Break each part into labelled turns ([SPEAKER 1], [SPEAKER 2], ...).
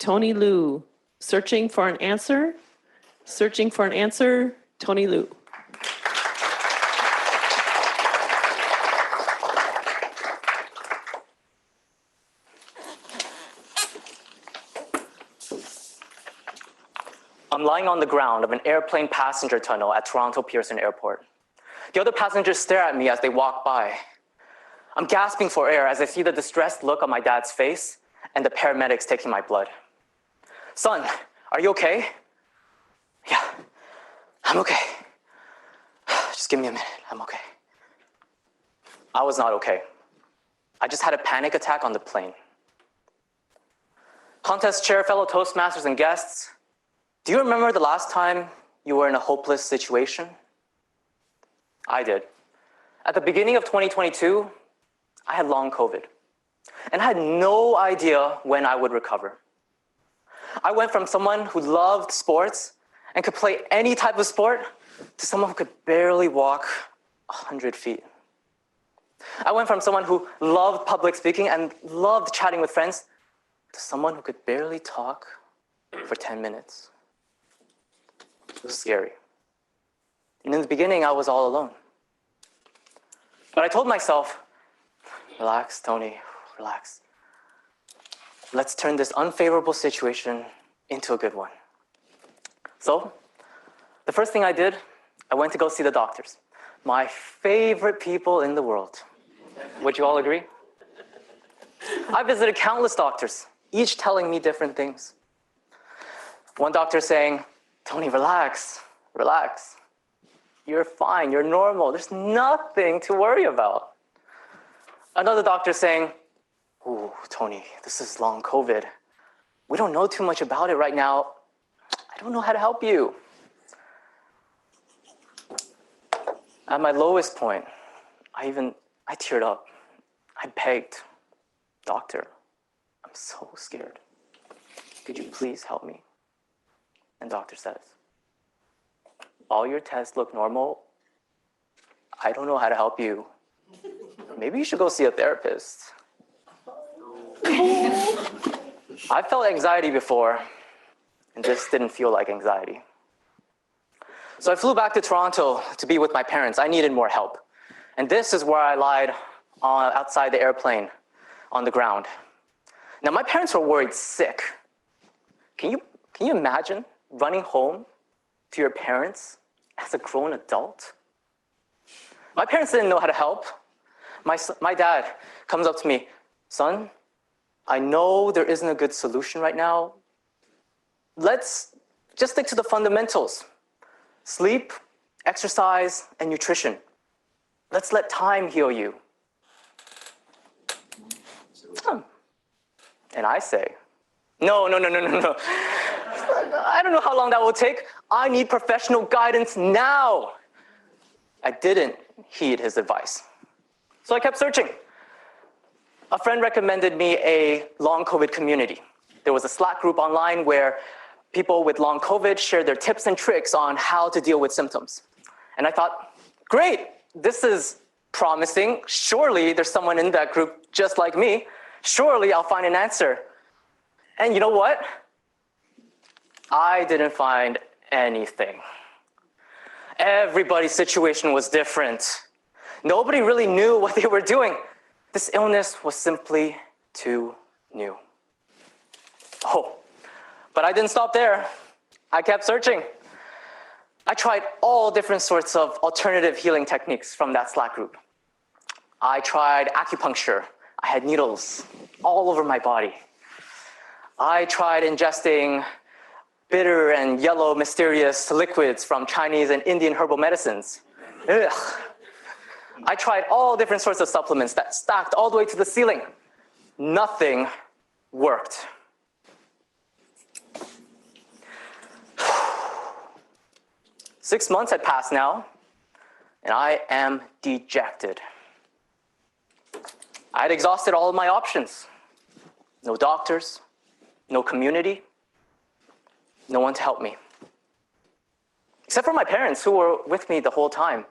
[SPEAKER 1] Tony Liu. Searching for an answer. Searching for an answer, Tony Liu.
[SPEAKER 2] I'm lying on the ground of an airplane passenger tunnel at Toronto Pearson Airport. The other passengers stare at me as they walk by. I'm gasping for air as I see the distressed look on my dad's face and the paramedics taking my blood. Son, are you okay? Yeah, I'm okay. Just give me a minute, I'm okay. I was not okay. I just had a panic attack on the plane. Contest chair, fellow Toastmasters and guests, do you remember the last time you were in a hopeless situation? I did. At the beginning of 2022, I had long COVID, and I had no idea when I would recover. I went from someone who loved sports and could play any type of sport to someone who could barely walk 100 feet. I went from someone who loved public speaking and loved chatting with friends to someone who could barely talk for 10 minutes. It was scary. And in the beginning, I was all alone. But I told myself, relax, Tony, relax. Let's turn this unfavorable situation into a good one. So, the first thing I did, I went to go see the doctors. My favorite people in the world. Would you all agree? I visited countless doctors, each telling me different things. One doctor saying, Tony, relax, relax. You're fine, you're normal, there's nothing to worry about. Another doctor saying, ooh, Tony, this is long COVID. We don't know too much about it right now. I don't know how to help you. At my lowest point, I teared up. I begged, doctor, I'm so scared. Could you please help me? And doctor says, all your tests look normal. I don't know how to help you. Maybe you should go see a therapist. I've felt anxiety before, and this didn't feel like anxiety. So I flew back to Toronto to be with my parents. I needed more help. And this is where I lied outside the airplane on the ground. Now, my parents were worried sick. Can you imagine running home to your parents as a grown adult? My parents didn't know how to help. My dad comes up to me, son, I know there isn't a good solution right now. Let's just stick to the fundamentals. Sleep, exercise, and nutrition. Let's let time heal you. And I say, no. I don't know how long that will take. I need professional guidance now. I didn't heed his advice. So I kept searching. A friend recommended me a long COVID community. There was a Slack group online where people with long COVID shared their tips and tricks on how to deal with symptoms. And I thought, great, this is promising. Surely there's someone in that group just like me. Surely I'll find an answer. And you know what? I didn't find anything. Everybody's situation was different. Nobody really knew what they were doing. This illness was simply too new. Oh, but I didn't stop there. I kept searching. I tried all different sorts of alternative healing techniques from that Slack group. I tried acupuncture. I had needles all over my body. I tried ingesting bitter and yellow mysterious liquids from Chinese and Indian herbal medicines. Ugh. I tried all different sorts of supplements that stacked all the way to the ceiling. Nothing worked. Six months had passed now, and I am dejected. I had exhausted all of my options. No doctors, no community, no one to help me. Except for my parents who were with me the whole time.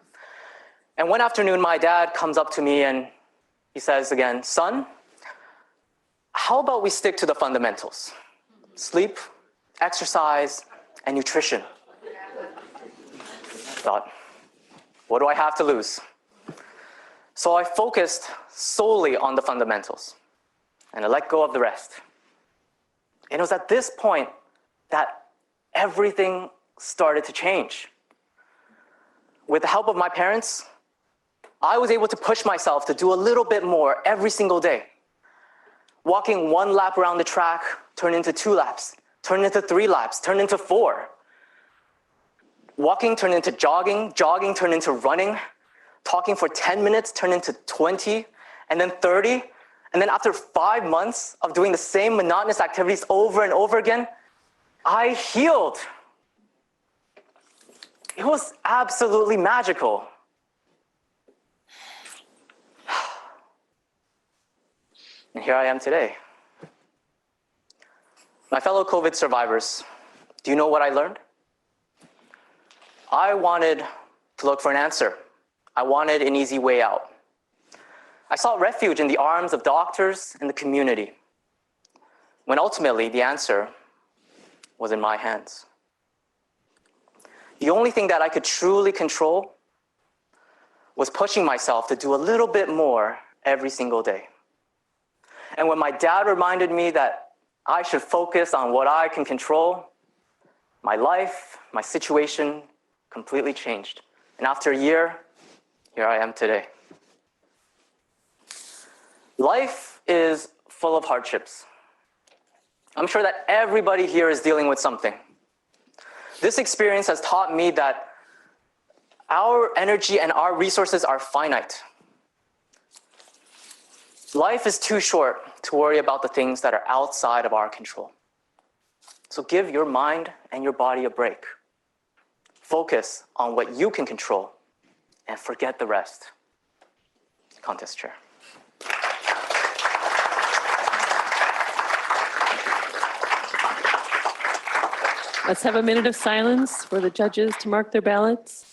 [SPEAKER 2] And one afternoon, my dad comes up to me and he says again, son, how about we stick to the fundamentals? sleep, exercise, and nutrition. Thought, what do I have to lose? So I focused solely on the fundamentals, and I let go of the rest. And it was at this point that everything started to change. With the help of my parents, I was able to push myself to do a little bit more every single day. Walking 1 lap around the track turned into 2 laps, turned into 3 laps, turned into 4. Walking turned into jogging, jogging turned into running, talking for 10 minutes turned into 20, and then 30. And then after 5 months of doing the same monotonous activities over and over again, I healed. It was absolutely magical. And here I am today. My fellow COVID survivors, do you know what I learned? I wanted to look for an answer. I wanted an easy way out. I sought refuge in the arms of doctors and the community, when ultimately the answer was in my hands. The only thing that I could truly control was pushing myself to do a little bit more every single day. And when my dad reminded me that I should focus on what I can control, my life, my situation completely changed. And after a year, here I am today. Life is full of hardships. I'm sure that everybody here is dealing with something. This experience has taught me that our energy and our resources are finite. Life is too short to worry about the things that are outside of our control. So give your mind and your body a break. Focus on what you can control and forget the rest. Contest chair.
[SPEAKER 1] Let's have a minute of silence for the judges to mark their ballots.